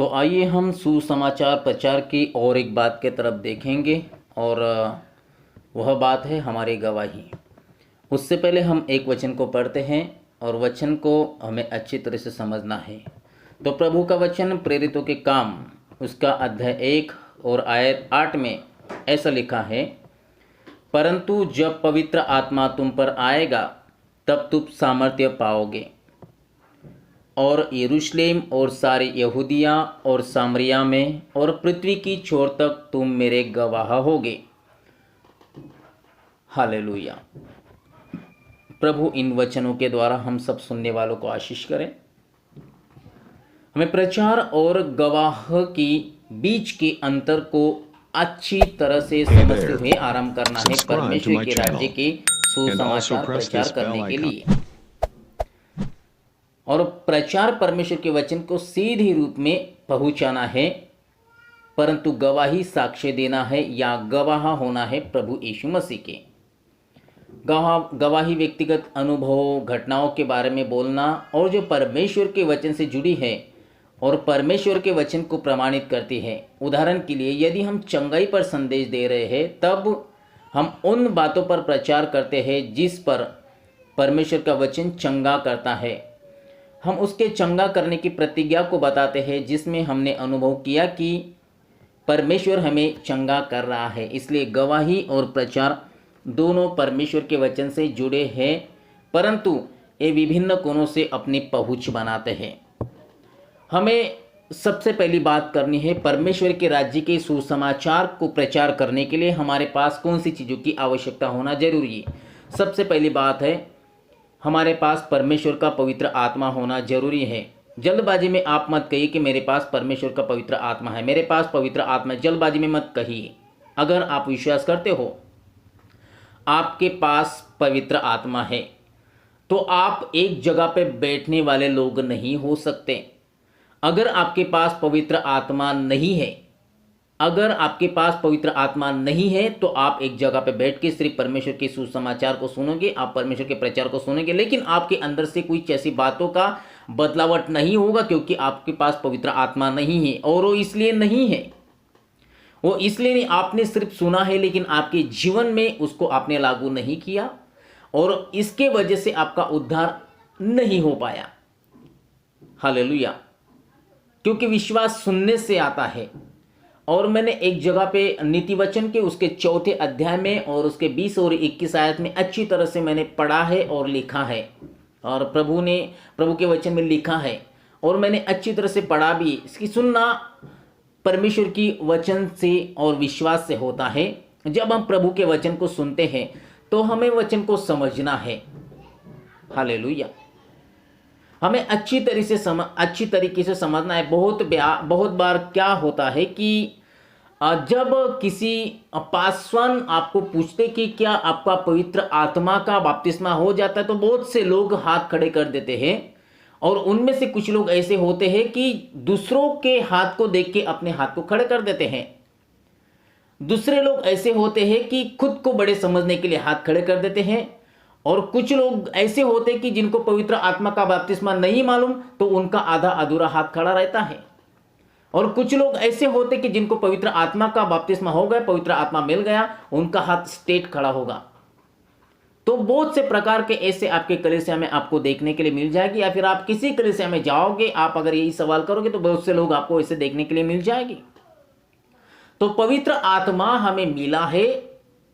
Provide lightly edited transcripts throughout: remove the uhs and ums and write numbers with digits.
तो आइए हम सुसमाचार प्रचार की और एक बात के तरफ देखेंगे और वह बात है हमारी गवाही। उससे पहले हम एक वचन को पढ़ते हैं और वचन को हमें अच्छी तरह से समझना है। तो प्रभु का वचन प्रेरितों के काम उसका अध्याय 1 और आयत 8 में ऐसा लिखा है, परंतु जब पवित्र आत्मा तुम पर आएगा तब तुम सामर्थ्य पाओगे और यरूशलेम और सारी यहूदिया और सामरिया में और पृथ्वी की छोर तक तुम मेरे गवाह होगे। हालेलुया। प्रभु इन वचनों के द्वारा हम सब सुनने वालों को आशीष करें। हमें प्रचार और गवाह की बीच के अंतर को अच्छी तरह से समझते हुए आरंभ करना है परमेश्वर के राज्य के सुसमाचार प्रचार करने के लिए। और प्रचार परमेश्वर के वचन को सीधे रूप में पहुंचाना है, परंतु गवाही साक्ष्य देना है या गवाह होना है प्रभु यीशु मसीह के। गवाही व्यक्तिगत अनुभव घटनाओं के बारे में बोलना और जो परमेश्वर के वचन से जुड़ी है और परमेश्वर के वचन को प्रमाणित करती है। उदाहरण के लिए यदि हम चंगाई पर संदेश दे रहे हैं तब हम उन बातों पर प्रचार करते हैं जिस पर परमेश्वर का वचन चंगा करता है। हम उसके चंगा करने की प्रतिज्ञा को बताते हैं जिसमें हमने अनुभव किया कि परमेश्वर हमें चंगा कर रहा है। इसलिए गवाही और प्रचार दोनों परमेश्वर के वचन से जुड़े हैं, परंतु ये विभिन्न कोणों से अपनी पहुंच बनाते हैं। हमें सबसे पहली बात करनी है, परमेश्वर के राज्य के सुसमाचार को प्रचार करने के लिए हमारे पास कौन सी चीज़ों की आवश्यकता होना जरूरी है। सबसे पहली बात है, हमारे पास परमेश्वर का पवित्र आत्मा होना जरूरी है। जल्दबाजी में आप मत कहिए कि मेरे पास परमेश्वर का पवित्र आत्मा है, मेरे पास पवित्र आत्मा है। जल्दबाजी में मत कहिए। अगर आप विश्वास करते हो आपके पास पवित्र आत्मा है तो आप एक जगह पे बैठने वाले लोग नहीं हो सकते। अगर आपके पास पवित्र आत्मा नहीं है, अगर आपके पास पवित्र आत्मा नहीं है तो आप एक जगह पे बैठ के सिर्फ परमेश्वर के सुसमाचार को सुनोगे, आप परमेश्वर के प्रचार को सुनोगे, लेकिन आपके अंदर से कुछ ऐसी बातों का बदलावट नहीं होगा, क्योंकि आपके पास पवित्र आत्मा नहीं है। और वो इसलिए नहीं है, वो इसलिए नहीं, आपने सिर्फ सुना है लेकिन आपके जीवन में उसको आपने लागू नहीं किया और इसके वजह से आपका उद्धार नहीं हो पाया। हालेलुया। क्योंकि विश्वास सुनने से आता है। और मैंने एक जगह पे नीति वचन के उसके 4 अध्याय में और उसके 20 और 21 आयत में अच्छी तरह से मैंने पढ़ा है और लिखा है, और प्रभु के वचन में लिखा है और मैंने अच्छी तरह से पढ़ा भी। इसकी सुनना परमेश्वर की वचन से और विश्वास से होता है। जब हम प्रभु के वचन को सुनते हैं तो हमें वचन को समझना है। हालेलुया। हमें अच्छी तरीके से समझना है। बहुत बार क्या होता है कि जब किसी पासवान आपको पूछते कि क्या आपका पवित्र आत्मा का बपतिस्मा हो जाता है, तो बहुत से लोग हाथ खड़े कर देते हैं। और उनमें से कुछ लोग ऐसे होते हैं कि दूसरों के हाथ को देख के अपने हाथ को खड़े कर देते हैं। दूसरे लोग ऐसे होते हैं कि खुद को बड़े समझने के लिए हाथ खड़े कर देते हैं। और कुछ लोग ऐसे होते हैं कि जिनको पवित्र आत्मा का बपतिस्मा नहीं मालूम, तो उनका आधा अधूरा हाथ खड़ा रहता है। और कुछ लोग ऐसे होते कि जिनको पवित्र आत्मा का बपतिस्मा हो गया, पवित्र आत्मा मिल गया, उनका हाथ स्ट्रेट खड़ा होगा। तो बहुत से प्रकार के ऐसे आपके कलीसिया में आपको देखने के लिए मिल जाएगी, या फिर आप किसी कलीसिया में जाओगे, आप अगर यही सवाल करोगे तो बहुत से लोग आपको ऐसे देखने के लिए मिल जाएगी। तो पवित्र आत्मा हमें मिला है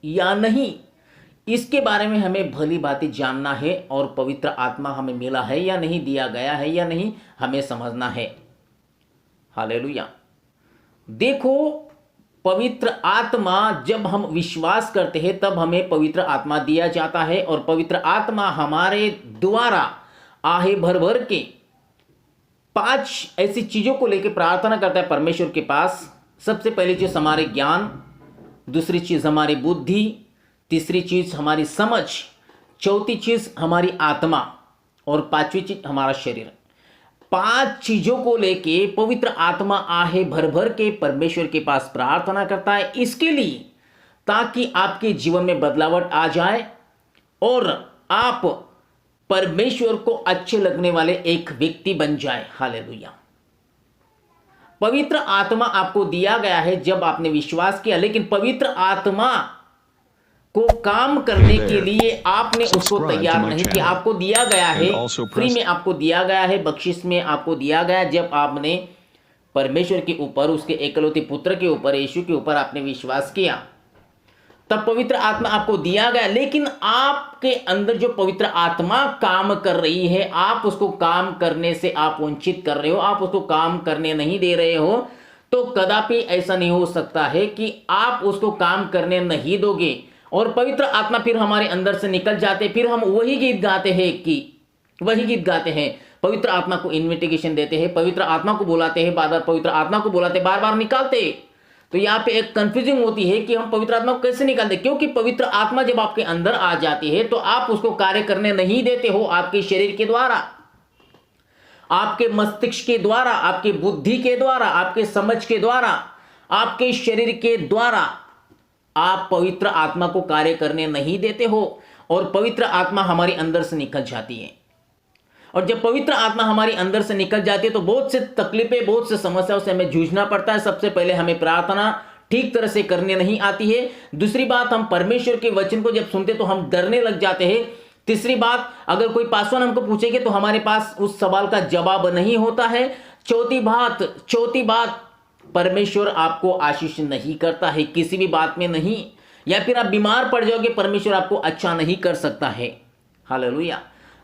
या नहीं, इसके बारे में हमें भली बातें जानना है। और पवित्र आत्मा हमें मिला है या नहीं, दिया गया है या नहीं, हमें समझना है। हालेलुया। देखो, पवित्र आत्मा जब हम विश्वास करते हैं तब हमें पवित्र आत्मा दिया जाता है। और पवित्र आत्मा हमारे द्वारा आहे भर भर के 5 ऐसी चीजों को लेकर प्रार्थना करता है परमेश्वर के पास। सबसे पहली चीज हमारे ज्ञान, दूसरी चीज हमारी बुद्धि, तीसरी चीज हमारी समझ, चौथी चीज हमारी आत्मा और 5वीं चीज हमारा शरीर। 5 चीजों को लेके पवित्र आत्मा आहे भर भर के परमेश्वर के पास प्रार्थना करता है, इसके लिए ताकि आपके जीवन में बदलावट आ जाए और आप परमेश्वर को अच्छे लगने वाले एक व्यक्ति बन जाए। हालेलुया। पवित्र आत्मा आपको दिया गया है जब आपने विश्वास किया, लेकिन पवित्र आत्मा को काम करने के लिए आपने उसको तैयार नहीं किया। आपको दिया गया है, फ्री में आपको दिया गया है, बख्शिश में आपको दिया गया जब आपने परमेश्वर के ऊपर, उसके एकलौते पुत्र के ऊपर, यीशु के ऊपर आपने विश्वास किया, तब पवित्र आत्मा आपको दिया गया। लेकिन आपके अंदर जो पवित्र आत्मा काम कर रही है, आप उसको काम करने से आप वंचित कर रहे हो, आप उसको काम करने नहीं दे रहे हो, तो कदापि ऐसा नहीं हो सकता है कि आप उसको काम करने नहीं दोगे और पवित्र आत्मा फिर हमारे अंदर से निकल जाते, फिर हम वही गीत गाते हैं, पवित्र आत्मा को इन्विटेशन देते हैं, पवित्र आत्मा को बुलाते हैं, बार बार पवित्र आत्मा को बुलाते, बार बार निकालते। तो यहाँ पे एक कंफ्यूजिंग होती है कि हम पवित्र आत्मा को कैसे निकालते, क्योंकि पवित्र आत्मा जब आपके अंदर आ जाती है तो आप उसको कार्य करने नहीं देते हो। आपके शरीर के द्वारा, आपके मस्तिष्क के द्वारा, आपकी बुद्धि के द्वारा, आपके समझ के द्वारा, आपके शरीर के द्वारा आप पवित्र आत्मा को कार्य करने नहीं देते हो और पवित्र आत्मा हमारे अंदर से निकल जाती है। और जब पवित्र आत्मा हमारी अंदर से निकल जाती है तो बहुत से तकलीफें, बहुत से समस्याओं से हमें जूझना पड़ता है। सबसे पहले हमें प्रार्थना ठीक तरह से करने नहीं आती है। दूसरी बात, हम परमेश्वर के वचन को जब सुनते तो हम डरने लग जाते हैं। तीसरी बात, अगर कोई पासवान हमको पूछेंगे तो हमारे पास उस सवाल का जवाब नहीं होता है। चौथी बात, परमेश्वर आपको आशीष नहीं करता है किसी भी बात में नहीं, या फिर आप बीमार पड़ जाओगे, परमेश्वर आपको अच्छा नहीं कर सकता है। हालेलुया।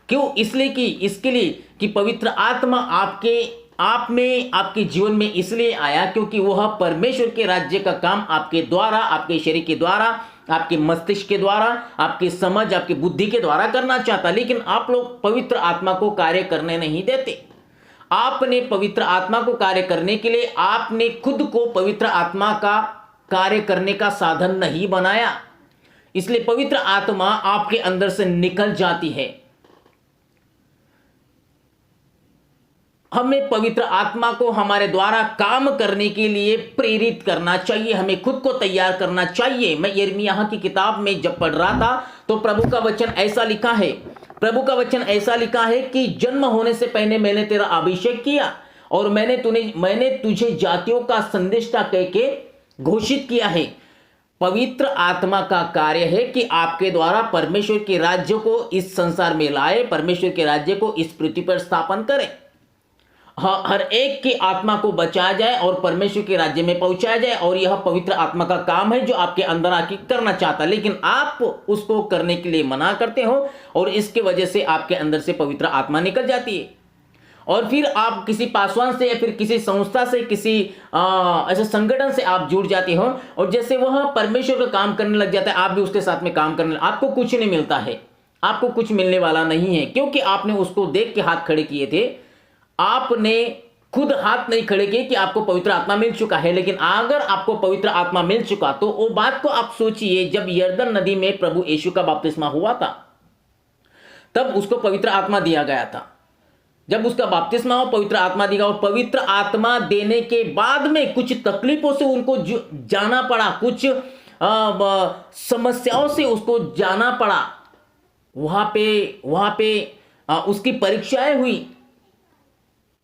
क्यों? इसके लिए कि पवित्र आत्मा आपके जीवन में इसलिए आया क्योंकि वह परमेश्वर के राज्य का काम आपके द्वारा, आपके शरीर के द्वारा, आपके मस्तिष्क के द्वारा, आपकी समझ, आपकी बुद्धि के द्वारा करना चाहता। लेकिन आप लोग पवित्र आत्मा को कार्य करने नहीं देते। आपने पवित्र आत्मा को कार्य करने के लिए आपने खुद को पवित्र आत्मा का कार्य करने का साधन नहीं बनाया, इसलिए पवित्र आत्मा आपके अंदर से निकल जाती है। हमें पवित्र आत्मा को हमारे द्वारा काम करने के लिए प्रेरित करना चाहिए, हमें खुद को तैयार करना चाहिए। मैं यिर्मयाह की किताब में जब पढ़ रहा था तो प्रभु का वचन ऐसा लिखा है कि जन्म होने से पहले मैंने तेरा अभिषेक किया और मैंने तुझे जातियों का संदेष्टा कह के घोषित किया है। पवित्र आत्मा का कार्य है कि आपके द्वारा परमेश्वर के राज्य को इस संसार में लाए, परमेश्वर के राज्य को इस पृथ्वी पर स्थापन करे, हर एक की आत्मा को बचाया जाए और परमेश्वर के राज्य में पहुंचाया जाए। और यह पवित्र आत्मा का काम है जो आपके अंदर आके करना चाहता है, लेकिन आप उसको करने के लिए मना करते हो और इसके वजह से आपके अंदर से पवित्र आत्मा निकल जाती है। और फिर आप किसी पासवान से या फिर किसी संस्था से, किसी ऐसे संगठन से आप जुड़ जाते हो और जैसे वह परमेश्वर का काम करने लग जाता है, आप भी उसके साथ में काम करने, आपको कुछ नहीं मिलता है, आपको कुछ मिलने वाला नहीं है, क्योंकि आपने उसको देख के हाथ खड़े किए थे। आपने खुद हाथ नहीं खड़े किए कि आपको पवित्र आत्मा मिल चुका है। लेकिन अगर आपको पवित्र आत्मा मिल चुका तो वो बात को आप सोचिए, जब यरदन नदी में प्रभु यीशु का बपतिस्मा हुआ था तब उसको पवित्र आत्मा दिया गया था। जब उसका बपतिस्मा हो, पवित्र आत्मा दिया, और पवित्र आत्मा देने के बाद में कुछ तकलीफों से उनको जाना पड़ा, कुछ समस्याओं से उसको जाना पड़ा। वहां पे उसकी परीक्षाएं हुई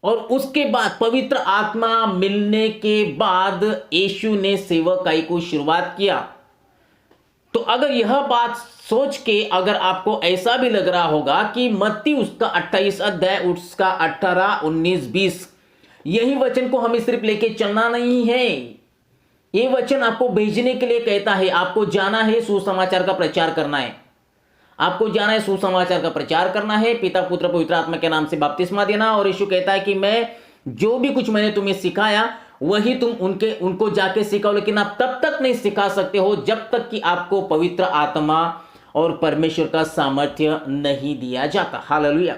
और उसके बाद पवित्र आत्मा मिलने के बाद यीशु ने सेवकाई को शुरुआत किया। तो अगर यह बात सोच के अगर आपको ऐसा भी लग रहा होगा कि मत्ती उसका 28 अध्याय उसका 18, 19, 20 यही वचन को हमें सिर्फ लेके चलना नहीं है, ये वचन आपको भेजने के लिए कहता है। आपको जाना है, सुसमाचार का प्रचार करना है, आपको जाना है, सुसमाचार का प्रचार करना है, पिता पुत्र पवित्र आत्मा के नाम से बपतिस्मा देना। और यीशु कहता है कि मैं जो भी कुछ मैंने तुम्हें सिखाया वही तुम उनको जाके सिखाओ, लेकिन आप तब तक नहीं सिखा सकते हो जब तक कि आपको पवित्र आत्मा और परमेश्वर का सामर्थ्य नहीं दिया जाता। हालेलुया।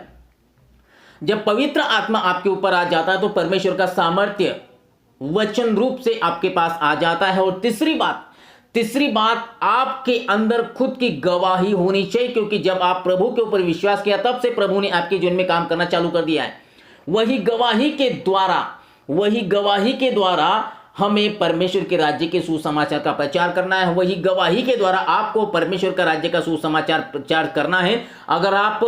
जब पवित्र आत्मा आपके ऊपर आ जाता है तो परमेश्वर का सामर्थ्य वचन रूप से आपके पास आ जाता है। और तीसरी बात आपके अंदर खुद की गवाही होनी चाहिए, क्योंकि जब आप प्रभु के ऊपर विश्वास किया तब से प्रभु ने आपके जीवन में काम करना चालू कर दिया है। वही गवाही के द्वारा हमें परमेश्वर के राज्य के सुसमाचार का प्रचार करना है। वही गवाही के द्वारा आपको परमेश्वर का राज्य का सुसमाचार प्रचार करना है। अगर आप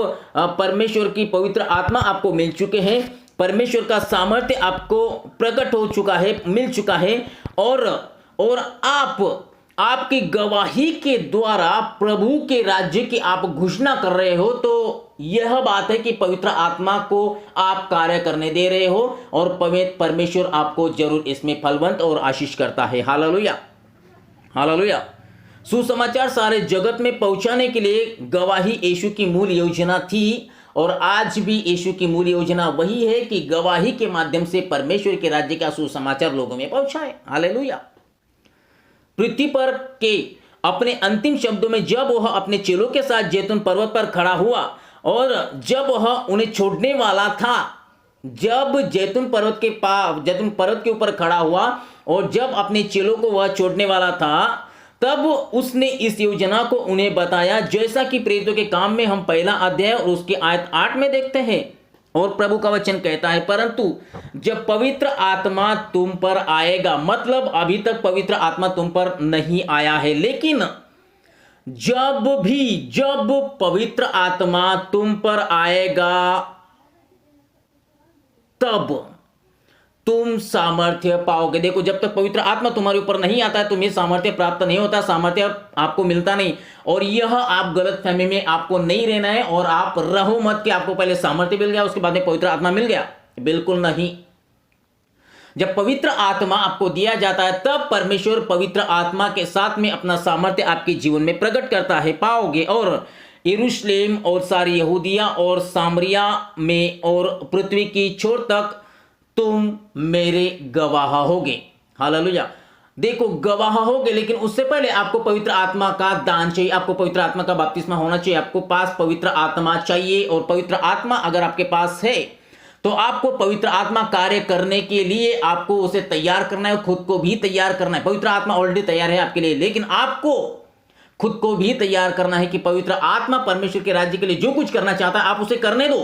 परमेश्वर की पवित्र आत्मा आपको मिल चुके हैं परमेश्वर का सामर्थ्य आपको प्रकट हो चुका है, मिल चुका है, और आप आपकी गवाही के द्वारा प्रभु के राज्य की आप घोषणा कर रहे हो, तो यह बात है कि पवित्र आत्मा को आप कार्य करने दे रहे हो और परमेश्वर आपको जरूर इसमें फलवंत और आशीष करता है। Hallelujah, hallelujah. सुसमाचार सारे जगत में पहुंचाने के लिए गवाही यीशु की मूल योजना थी, और आज भी यीशु की मूल योजना वही है कि गवाही के माध्यम से परमेश्वर के राज्य का सुसमाचार लोगों में पहुंचाए। हालेलुया। पृथ्वी पर के अपने अंतिम शब्दों में जब वह अपने चेलों के साथ जैतून पर्वत पर खड़ा हुआ और जब वह उन्हें छोड़ने वाला था, जब जैतून पर्वत के ऊपर खड़ा हुआ और जब अपने चेलों को वह छोड़ने वाला था, तब उसने इस योजना को उन्हें बताया, जैसा कि प्रेरितों के काम में हम पहला अध्याय और उसके आयत 8 में देखते हैं। और प्रभु का वचन कहता है, परंतु जब पवित्र आत्मा तुम पर आएगा, मतलब अभी तक पवित्र आत्मा तुम पर नहीं आया है, लेकिन जब पवित्र आत्मा तुम पर आएगा तब तुम सामर्थ्य पाओगे। देखो, जब तक पवित्र आत्मा तुम्हारे ऊपर नहीं आता है तुम्हें सामर्थ्य प्राप्त नहीं होता, सामर्थ्य आपको मिलता नहीं। और यह आप गलत फहमी में आपको नहीं रहना है, और आप रहो मत कि आपको पहले सामर्थ्य मिल गया उसके बाद में पवित्र आत्मा मिल गया, बिल्कुल नहीं। जब पवित्र आत्मा आपको दिया जाता है तब परमेश्वर पवित्र आत्मा के साथ में अपना सामर्थ्य आपके जीवन में प्रकट करता है, पाओगे। और यरूशलेम और सारी यहूदिया और सामरिया में और पृथ्वी की छोर तक तुम मेरे गवाह होगे। हालेलुया। देखो, गवाह होगे, लेकिन उससे पहले आपको पवित्र आत्मा का दान चाहिए, आपको पवित्र आत्मा का बपतिस्मा होना चाहिए, आपको पास पवित्र आत्मा चाहिए। और पवित्र आत्मा अगर आपके पास है तो आपको पवित्र आत्मा कार्य करने के लिए आपको उसे तैयार करना है, खुद को भी तैयार करना है। पवित्र आत्मा ऑलरेडी तैयार है आपके लिए, लेकिन आपको खुद को भी तैयार करना है कि पवित्र आत्मा परमेश्वर के राज्य के लिए जो कुछ करना चाहता है आप उसे करने दो,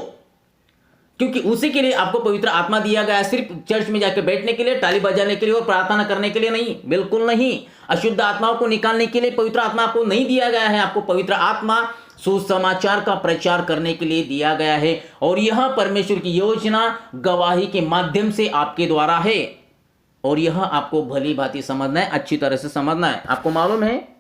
क्योंकि उसी के लिए आपको पवित्र आत्मा दिया गया है। सिर्फ चर्च में जाकर बैठने के लिए, ताली बजाने के लिए और प्रार्थना करने के लिए नहीं, बिल्कुल नहीं। अशुद्ध आत्माओं को निकालने के लिए पवित्र आत्मा आपको नहीं दिया गया है, आपको पवित्र आत्मा सुसमाचार का प्रचार करने के लिए दिया गया है। और यह परमेश्वर की योजना गवाही के माध्यम से आपके द्वारा है, और यह आपको भली भांति समझना है, अच्छी तरह से समझना है। आपको मालूम है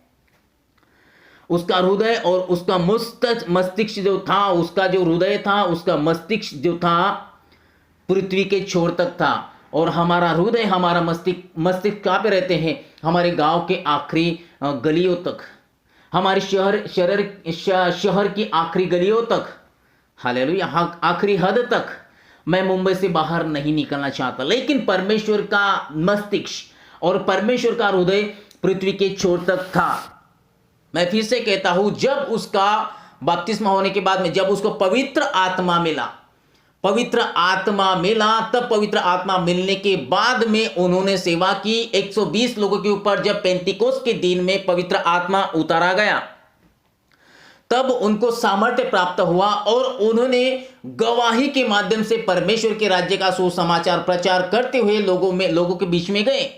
उसका हृदय और उसका मस्तिष्क जो था, उसका जो हृदय था, उसका मस्तिष्क जो था पृथ्वी के छोर तक था, और हमारा हृदय, हमारा मस्तिष्क कहाँ पे रहते हैं? हमारे गांव के आखिरी गलियों तक, हमारे शहर की आखिरी गलियों तक, हालेलुया, आखिरी हद तक। मैं मुंबई से बाहर नहीं निकलना चाहता, लेकिन परमेश्वर का मस्तिष्क और परमेश्वर का हृदय पृथ्वी के छोर तक था। मैं फिर से कहता हूं, जब उसका बपतिस्मा होने के बाद में जब उसको पवित्र आत्मा मिला, तब पवित्र आत्मा मिलने के बाद में उन्होंने सेवा की। 120 लोगों के ऊपर जब पेंतिकोस्त के दिन में पवित्र आत्मा उतारा गया, तब उनको सामर्थ्य प्राप्त हुआ और उन्होंने गवाही के माध्यम से परमेश्वर के राज्य का सुसमाचार प्रचार करते हुए लोगों के बीच में गए।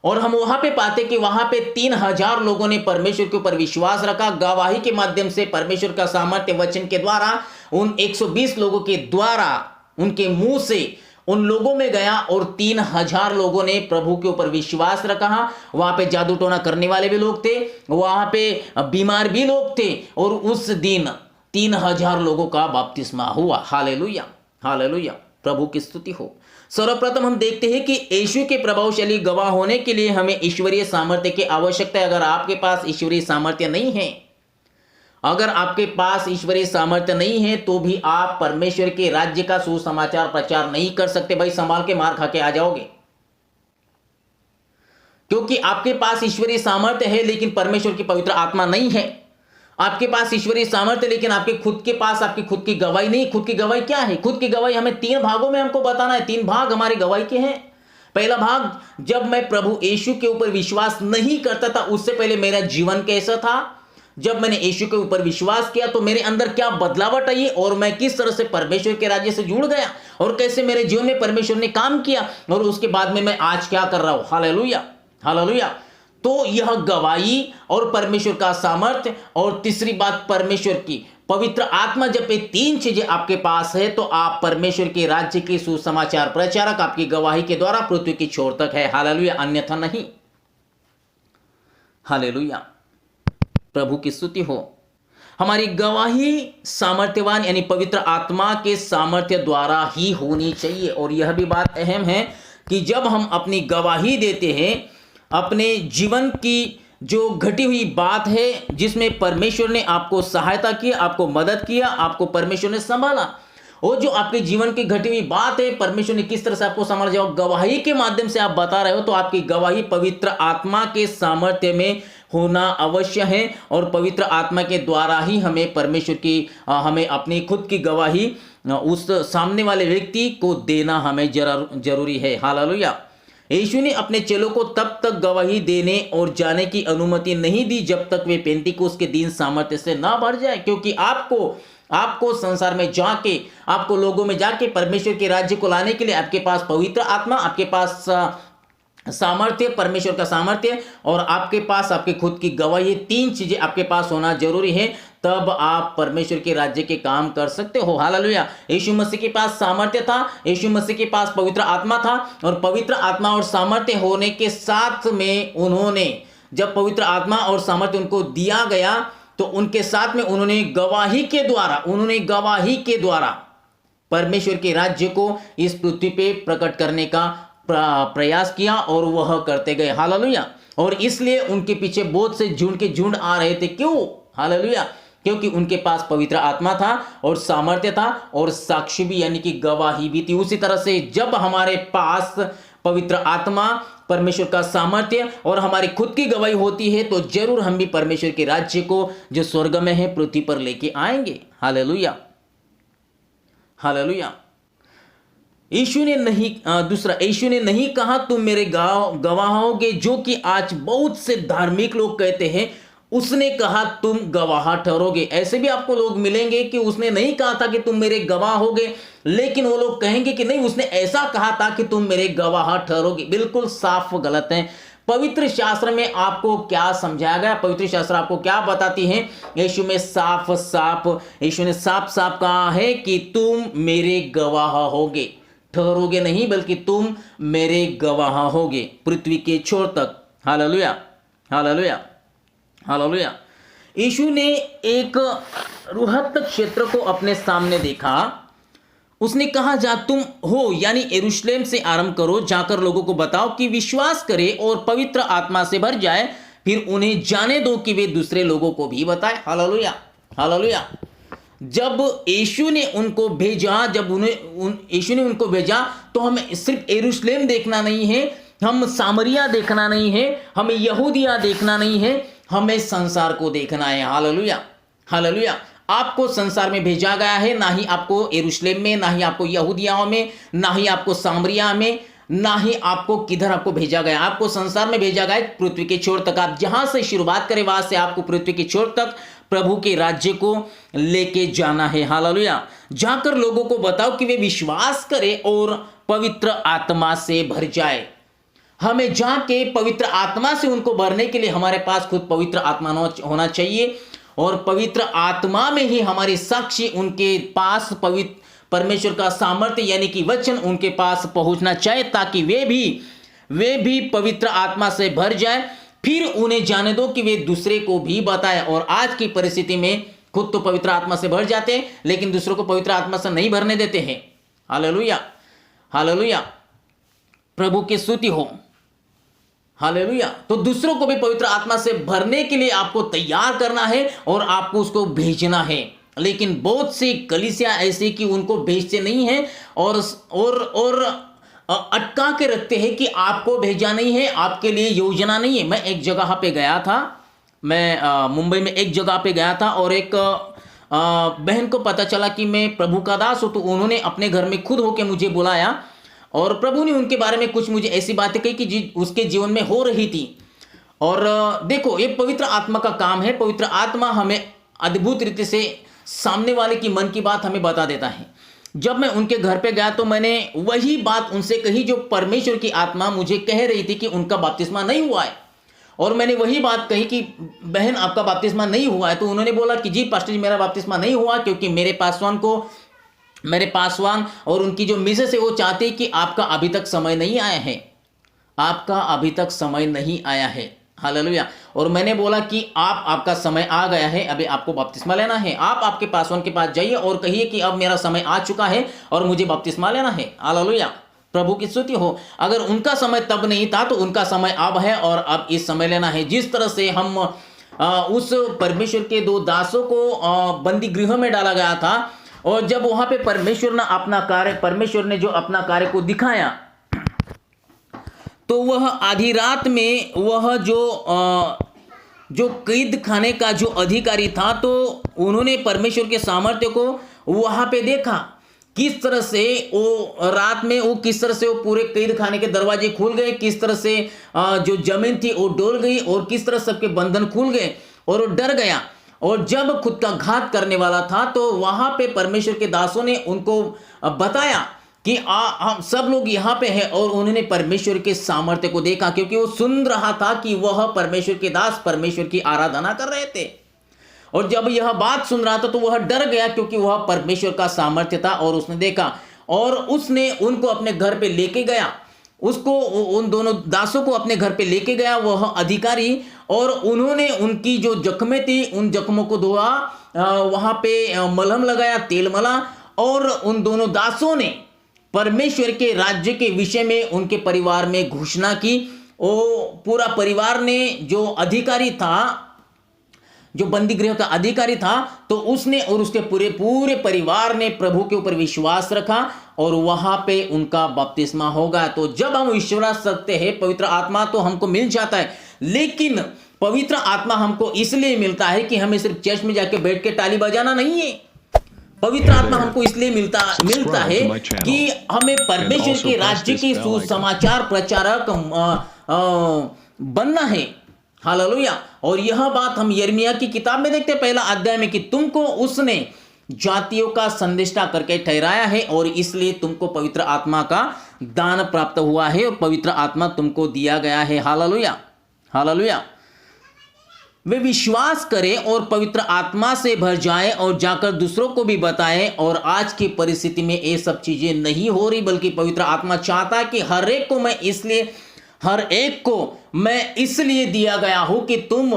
और हम वहां पे पाते कि वहां पे 3000 लोगों ने परमेश्वर के ऊपर विश्वास रखा। गवाही के माध्यम से परमेश्वर का सामर्थ्य वचन के द्वारा उन 120 लोगों के द्वारा उनके मुंह से उन लोगों में गया, और 3000 लोगों ने प्रभु के ऊपर विश्वास रखा। वहां पे जादू टोना करने वाले भी लोग थे, वहां पे बीमार भी लोग थे, और उस दिन 3000 लोगों का बपतिस्मा हुआ। हालेलुया, हालेलुया, प्रभु की स्तुति हो। सर्वप्रथम हम देखते हैं कि यीशु के प्रभावशाली गवाह होने के लिए हमें ईश्वरीय सामर्थ्य की आवश्यकता है। अगर आपके पास ईश्वरीय सामर्थ्य नहीं है, अगर आपके पास ईश्वरीय सामर्थ्य नहीं है, तो भी आप परमेश्वर के राज्य का सुसमाचार प्रचार नहीं कर सकते। भाई, संभाल के मार खा के आ जाओगे, क्योंकि आपके पास ईश्वरीय सामर्थ्य है लेकिन परमेश्वर की पवित्र आत्मा नहीं है। आपके पास ईश्वरीय सामर्थ्य लेकिन आपके खुद के पास आपकी खुद की गवाही नहीं। खुद की गवाही क्या है? खुद की गवाही हमें 3 भागों में हमको बताना है। 3 भाग हमारी गवाही के हैं। पहला भाग, जब मैं प्रभु यीशु के ऊपर विश्वास नहीं करता था, उससे पहले मेरा जीवन कैसा था। जब मैंने यीशु के ऊपर विश्वास किया तो मेरे अंदर क्या बदलावट आई और मैं किस तरह से परमेश्वर के राज्य से जुड़ गया और कैसे मेरे जीवन में परमेश्वर ने काम किया, और उसके बाद में मैं आज क्या कर रहा हूं। Hallelujah, hallelujah. तो यह गवाही और परमेश्वर का सामर्थ्य। और तीसरी बात, पवित्र आत्मा जब ये 3 चीजें आपके पास है तो आप परमेश्वर के राज्य के सुसमाचार प्रचारक, आपकी गवाही के द्वारा पृथ्वी की छोर तक है। हालेलुया, अन्यथा नहीं। हालेलुया, प्रभु की स्तुति हो। हमारी गवाही सामर्थ्यवान यानी पवित्र आत्मा के सामर्थ्य द्वारा ही होनी चाहिए। और यह भी बात अहम है कि जब हम अपनी गवाही देते हैं, अपने जीवन की जो घटी हुई बात है जिसमें परमेश्वर ने आपको सहायता की, आपको मदद किया, आपको परमेश्वर ने संभाला, और जो आपके जीवन की घटी हुई बात है, परमेश्वर ने किस तरह से आपको संभाला, जब गवाही के माध्यम से आप बता रहे हो तो आपकी गवाही पवित्र आत्मा के सामर्थ्य में होना अवश्य है। और पवित्र आत्मा के द्वारा ही हमें परमेश्वर की हमें अपनी खुद की गवाही उस सामने वाले व्यक्ति को देना हमें जरूरी है। हालेलुया। यीशु ने अपने चेलों को तब तक गवाही देने और जाने की अनुमति नहीं दी जब तक वे पेंतीकोस्त के दिन सामर्थ्य से ना भर जाए, क्योंकि आपको संसार में जाके, आपको लोगों में जाके परमेश्वर के राज्य को लाने के लिए आपके पास पवित्र आत्मा, आपके पास सामर्थ्य, परमेश्वर का सामर्थ्य, और आपके पास आपके खुद की गवाही, 3 चीजें आपके पास होना जरूरी है। तब आप परमेश्वर के राज्य के काम कर सकते हो। हालेलुया। यीशु मसीह के पास सामर्थ्य था, यीशु मसीह के पास पवित्र आत्मा था, और पवित्र आत्मा और सामर्थ्य होने के साथ में उन्होंने, जब पवित्र आत्मा और सामर्थ्य उनको दिया गया तो उनके साथ में उन्होंने गवाही के द्वारा परमेश्वर के राज्य को इस पृथ्वी पे प्रकट करने का प्रयास किया, और वह करते गए। हालेलुया। और इसलिए उनके पीछे बहुत से झुंड के झुंड आ रहे थे। क्यों? हालेलुया। क्योंकि उनके पास पवित्र आत्मा था और सामर्थ्य था और साक्षी भी यानी कि गवाही भी थी। उसी तरह से जब हमारे पास पवित्र आत्मा, परमेश्वर का सामर्थ्य और हमारी खुद की गवाही होती है तो जरूर हम भी परमेश्वर के राज्य को जो स्वर्ग में है पृथ्वी पर लेके आएंगे। Hallelujah, hallelujah. यीशु ने नहीं कहा तुम मेरे गवाह होगे, जो कि आज बहुत से धार्मिक लोग कहते हैं। उसने कहा तुम गवाह ठहरोगे। ऐसे भी आपको लोग मिलेंगे कि उसने नहीं कहा था कि तुम मेरे गवाह होगे, लेकिन वो लोग कहेंगे कि नहीं, उसने ऐसा कहा था कि तुम मेरे गवाह ठहरोगे। बिल्कुल साफ गलत है। पवित्र शास्त्र में आपको क्या समझाया गया? पवित्र शास्त्र आपको क्या बताती है? यीशु ने साफ साफ कहा है कि तुम मेरे गवाह होगे। ठहरोगे नहीं, बल्कि तुम मेरे गवाह होगे पृथ्वी के छोर तक। Hallelujah, hallelujah, hallelujah. यीशु ने एक बृहत् क्षेत्र को अपने सामने देखा। उसने कहा जा तुम हो, यानी यरूशलेम से आरंभ करो, जाकर लोगों को बताओ कि विश्वास करे और पवित्र आत्मा से भर जाए, फिर उन्हें जाने दो कि वे दूसरे लोगों को भी बताए। Hallelujah, hallelujah. जब यीशु ने उनको भेजा, यीशु ने उनको भेजा तो हमें सिर्फ यरूशलेम देखना नहीं है, हम सामरिया देखना नहीं है, हमें यहूदिया देखना नहीं है, हमें संसार को देखना है। Hallelujah, hallelujah. आपको संसार में भेजा गया है, ना ही आपको यरूशलेम में, ना ही आपको यहूदिया में, ना ही आपको सामरिया में, ना ही आपको किधर आपको भेजा गया। आपको संसार में भेजा गया है, पृथ्वी के छोर तक। आप जहां से शुरुआत करें वहां से आपको पृथ्वी के छोर तक प्रभु के राज्य को लेके जाना है। हालेलुया। जाकर लोगों को बताओ कि वे विश्वास करें और पवित्र आत्मा से भर जाए। हमें जाके पवित्र आत्मा से उनको भरने के लिए हमारे पास खुद पवित्र आत्मा होना चाहिए, और पवित्र आत्मा में ही हमारी साक्षी उनके पास परमेश्वर का सामर्थ्य यानी कि वचन उनके पास पहुंचना चाहिए, ताकि वे भी पवित्र आत्मा से भर जाए। फिर उन्हें जाने दो कि वे दूसरे को भी बताएं। और आज की परिस्थिति में खुद तो पवित्र आत्मा से भर जाते हैं, लेकिन दूसरों को पवित्र आत्मा से नहीं भरने देते हैं। Hallelujah, hallelujah. प्रभु की स्तुति हो। हालेलुया। तो दूसरों को भी पवित्र आत्मा से भरने के लिए आपको तैयार करना है और आपको उसको भेजना है। लेकिन बहुत सी कलीसिया ऐसी कि उनको भेजते नहीं है और अटका के रखते हैं कि आपको भेजा नहीं है, आपके लिए योजना नहीं है। मैं एक जगह पे गया था, मैं मुंबई में एक जगह पे गया था, और एक बहन को पता चला कि मैं प्रभु का दास हूँ, तो उन्होंने अपने घर में खुद होके मुझे बुलाया और प्रभु ने उनके बारे में कुछ मुझे ऐसी बातें कही कि उसके जीवन में हो रही थी। और देखो, ये पवित्र आत्मा का काम है। पवित्र आत्मा हमें अद्भुत रीति से सामने वाले की मन की बात हमें बता देता है। जब मैं उनके घर पे गया तो मैंने वही बात उनसे कही जो परमेश्वर की आत्मा मुझे कह रही थी कि उनका बपतिस्मा नहीं हुआ है। और मैंने वही बात कही कि बहन आपका बपतिस्मा नहीं हुआ है, तो उन्होंने बोला कि जी पास्टर जी मेरा बपतिस्मा नहीं हुआ, क्योंकि मेरे पासवान और उनकी जो मिसेस है वो चाहते कि आपका अभी तक समय नहीं आया है, आपका अभी तक समय नहीं आया है। हालेलुया। और मैंने बोला कि आपका समय आ गया है, अभी आपको बपतिस्मा लेना है। आप आपके पासवान के पास जाइए और कहिए कि अब मेरा समय आ चुका है और मुझे बपतिस्मा लेना है। हालेलुया, प्रभु की स्तुति हो। अगर उनका समय तब नहीं था तो उनका समय अब है और अब इस समय लेना है। जिस तरह से हम उस परमेश्वर के 2 दासों को बंदी गृह में डाला गया था, और जब वहां पे परमेश्वर ने जो अपना कार्य को दिखाया, तो वह आधी रात में वह जो कैद खाने का जो अधिकारी था, तो उन्होंने परमेश्वर के सामर्थ्य को वहां पे देखा। किस तरह से वो रात में किस तरह से वो पूरे कैद खाने के दरवाजे खुल गए, किस तरह से जो जमीन थी वो डोल गई, और किस तरह सबके बंधन खुल गए और वो डर गया। और जब खुद का घात करने वाला था, तो वहां पे परमेश्वर के दासों ने उनको बताया कि हम सब लोग यहाँ पे हैं, और उन्होंने परमेश्वर के सामर्थ्य को देखा, क्योंकि वो सुन रहा था कि वह परमेश्वर के दास परमेश्वर की आराधना कर रहे थे। और जब यह बात सुन रहा था तो वह डर गया, क्योंकि वह परमेश्वर का सामर्थ्य था, और उसने देखा और उसने उनको अपने घर पे लेके गया, उन दोनों दासों को अपने घर पे लेके गया वह अधिकारी, और उन्होंने उनकी जो जख्में थी उन जख्मों को धोआ, वहां पे मलहम लगाया, तेल मला, और उन दोनों दासों ने परमेश्वर के राज्य के विषय में उनके परिवार में घोषणा की। वो पूरा परिवार ने, जो अधिकारी था, जो बंदी गृह का अधिकारी था, तो उसने और उसके पूरे परिवार ने प्रभु के ऊपर विश्वास रखा, और वहां पे उनका बपतिस्मा होगा। तो जब हम विश्वास रखते हैं, पवित्र आत्मा तो हमको मिल जाता है, लेकिन पवित्र आत्मा हमको इसलिए मिलता है कि हमें सिर्फ चर्च में जाके बैठ के ताली बजाना नहीं है। पवित्र आत्मा हमको इसलिए मिलता है कि हमें परमेश्वर के राज्य के सुसमाचार प्रचारक बनना है। हालेलुया। और यह बात हम यिर्मयाह की किताब में देखते हैं, 1 अध्याय में, कि तुमको उसने जातियों का संदेष्टा करके ठहराया है, और इसलिए तुमको पवित्र आत्मा का दान प्राप्त हुआ है, और पवित्र आत्मा तुमको दिया गया है। Hallelujah, hallelujah. वे विश्वास करें और पवित्र आत्मा से भर जाएं और जाकर दूसरों को भी बताएं। और आज की परिस्थिति में ये सब चीजें नहीं हो रही, बल्कि पवित्र आत्मा चाहता है कि हर एक को मैं इसलिए दिया गया हूं कि तुम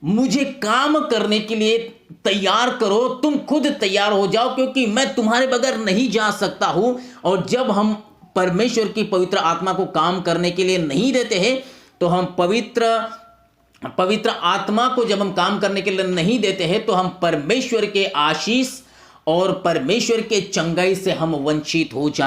मुझे काम करने के लिए तैयार करो, तुम खुद तैयार हो जाओ, क्योंकि मैं तुम्हारे बगैर नहीं जा सकता हूं। और जब हम परमेश्वर की पवित्र आत्मा को काम करने के लिए नहीं देते हैं, तो हम पवित्र आत्मा को जब हम काम करने के लिए नहीं देते हैं, तो हम परमेश्वर के आशीष और परमेश्वर के चंगाई से हम वंचित हो जाते हैं।